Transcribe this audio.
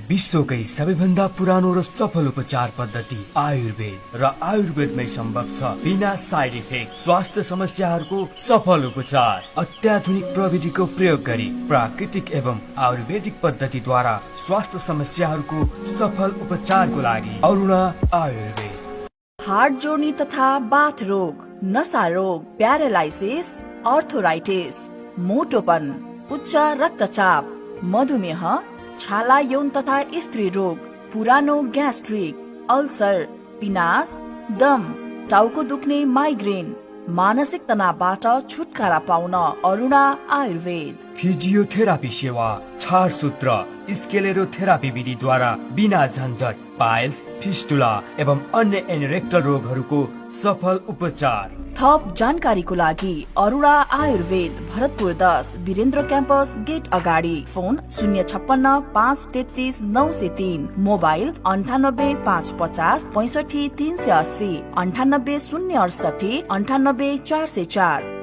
विश्वकै सबैभन्दा पुरानो र सफल उपचार पद्धति आयुर्वेद र आयुर्वेदमै सम्भव छ बिना साइड इफेक्ट स्वास्थ्य समस्याहरूको सफल उपचार। अत्याधुनिक प्रविधिको प्रयोग गरी प्राकृतिक एवं आयुर्वेदिक पद्धतिद्वारा स्वास्थ्य समस्याहरूको सफल उपचारको लागि अरुणा आयुर्वेद। हार्ट जोर्नी तथा बाथ रोग, नसा रोग, प्यारालाइसिस, अर्थोराइटिस, मोटोपन, उच्च रक्तचाप, मधुमेह, छाला यौन तथा स्त्री रोग, पुरानो ग्यास्ट्रिक, अल्सर, पिनास, दम, टाउको दुख्ने, माइग्रेन, मानसिक तनावबाट छुटकारा पाउन अरुणा आयुर्वेद। फिजियोथेरापी सेवा, छारसूत्र, स्केलेरोथेरापी विधिद्वारा बिना झन्झट पाइल्स, फिस्टुला एवं अन्य एनरेक्टल रोगहरूको सफल उपचार। थप जानकारीको लागि अरुणा आयुर्वेद, भरतपुर 10, वीरेन्द्र क्याम्पस गेट अगाडि। Phone 056 533 903, mobile 98 550 65 380, 98 068 98 404।